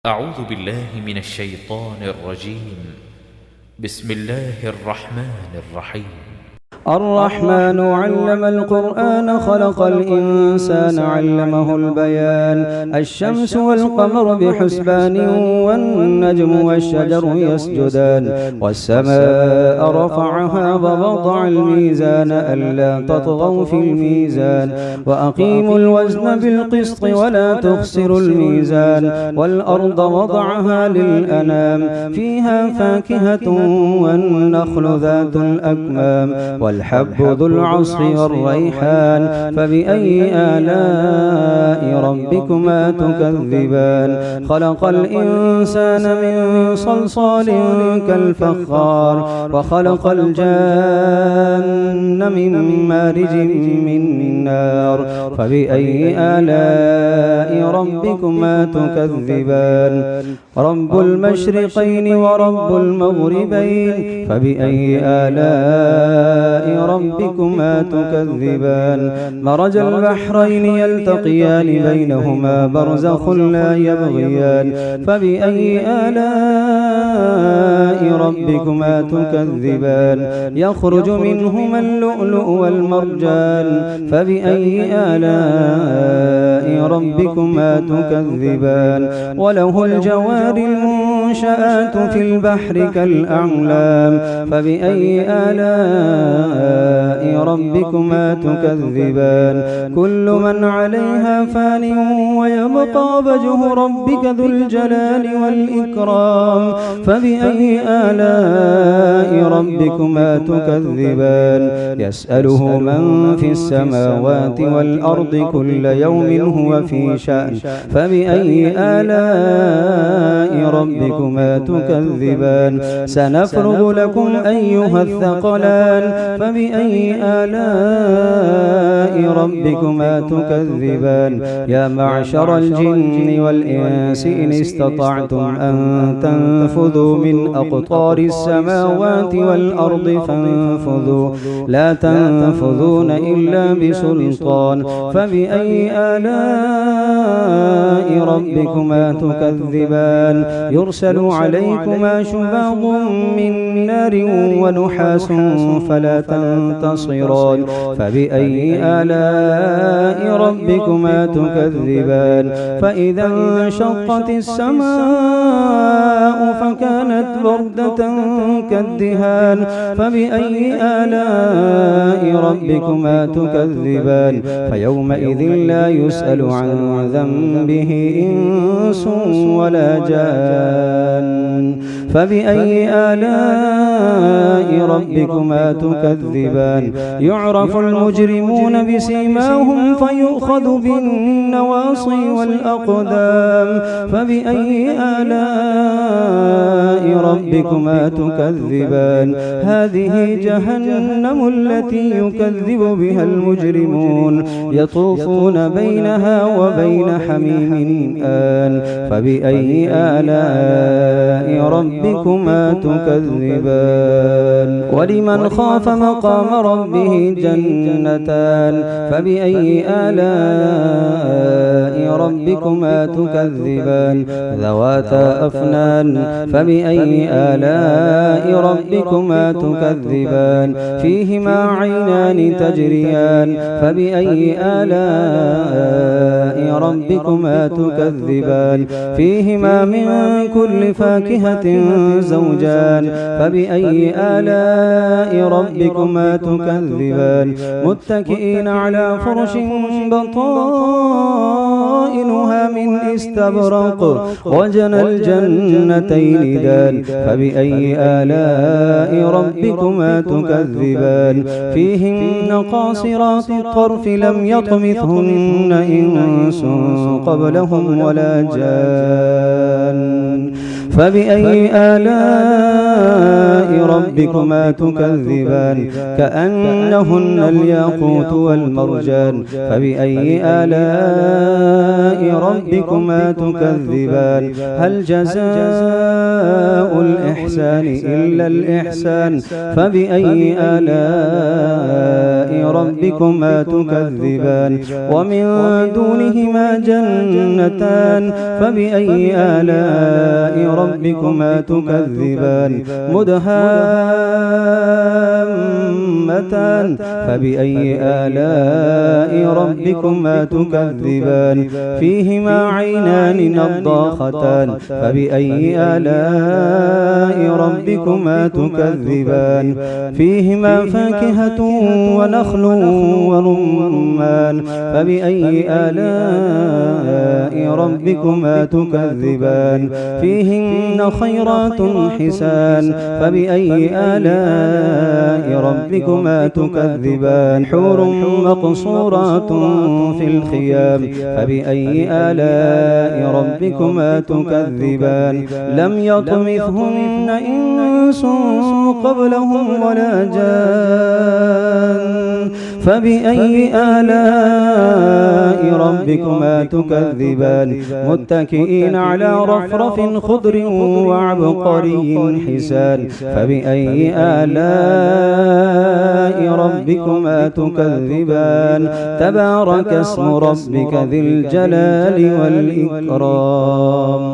أعوذ بالله من الشيطان الرجيم. بسم الله الرحمن الرحيم. الرحمن علم القرآن خلق الإنسان علمه البيان. الشمس والقمر بحسبان والنجم والشجر يسجدان والسماء رفعها ووضع الميزان ألا تطغوا في الميزان وأقيموا الوزن بالقسط ولا تخسروا الميزان والأرض وضعها للأنام فيها فاكهة والنخل ذات الأكمام والحب ذو العصف والريحان فبأي آلاء ربكما تكذبان. خلق الإنسان من صلصال كالفخار وخلق الجان من مارج من نار فبأي آلاء ربكما تكذبان. رب المشرقين ورب المغربين فبأي آلاء ربكما تكذبان. مرج البحرين يلتقيان بينهما برزخ لا يبغيان فبأي آلاء ربكما تكذبان. يخرج منهما اللؤلؤ والمرجان فبأي آلاء ربكما تكذبان. وله الجوار المنشآت في البحر كالأعلام فبأي آلاء ربكما تكذبان. كل من عليها فان ويبقى وجه ربك ذو الجلال والإكرام فبأي آلاء ربكما تكذبان. يسأله من في السماوات والأرض كل يوم هو في شأن فبأي آلاء ربكما تكذبان. سنفرغ لكم أيها الثقلان فبأي آلاء ربكما تكذبان. يا معشر الجن والإنس إن استطعتم أن تنفذوا من أقطار السماوات والأرض فانفذوا لا تنفذون إلا بسلطان فبأي آلاء ربكما تكذبان. يرسل عليكما شواظ من نار ونحاس فلا تنتصران فبأي آلاء ربكما تكذبان. فإذا انشقت السماء فكانت بردة كالدهان فبأي آلاء ربكما تكذبان. فيومئذ لا يسأل عن ذنبه إنس ولا جان فبأي آلاء ربكما تكذبان. يعرف المجرمون بسيماهم فيؤخذ بالنواصي والأقدام فبأي آلاء ربكما تكذبان. هذه جهنم التي يكذب بها المجرمون يطوفون بينها وبين حميم آن فبأي آلاء ربكما تكذبان. ولمن خاف مقام ربه جنتان فبأي آلاء ربكما تكذبان. ذواتا أفنان فبأي آلاء ربكما تكذبان. فيهما عينان تجريان فبأي آلاء ربكما تكذبان. فيهما من كل فاكهة زوجان فبأي آلاء ربكما تكذبان. متكئين على فرش بطائنها من استبرق وجنى الجنتين دان فبأي آلاء ربكما تكذبان. فيهن قاصرات الطرف لم يطمثهن إنس قبلهم ولا جان فبأي آلاء ربكما تكذبان كأنهن الياقوت والمرجان فبأي آلاء ربكما تكذبان هل جزاء الإحسان إلا الإحسان فبأي آلاء ربكما تكذبان ومن دونهما جنتان فبأي آلاء ربكما تكذبان مدهامتان فبأي آلاء ربكما تكذبان فيهما عينان نضاختان فبأي آلاء ربكما تكذبان فيهما فاكهة ونخل ورمان فبأي آلاء ربكما تكذبان فيهن خيرات حسان فبأي آلاء ربكما تكذبان حور مقصورات في الخيام فبأي آلاء ربكما تكذبان لم يطمثهن إنس قبلهم ولا جان فبأي آلاء ربكما تكذبان متكئين على رفرف خضر وعبقري حسان فبأي آلاء ربكما تكذبان تبارك اسم ربك ذي الجلال والإكرام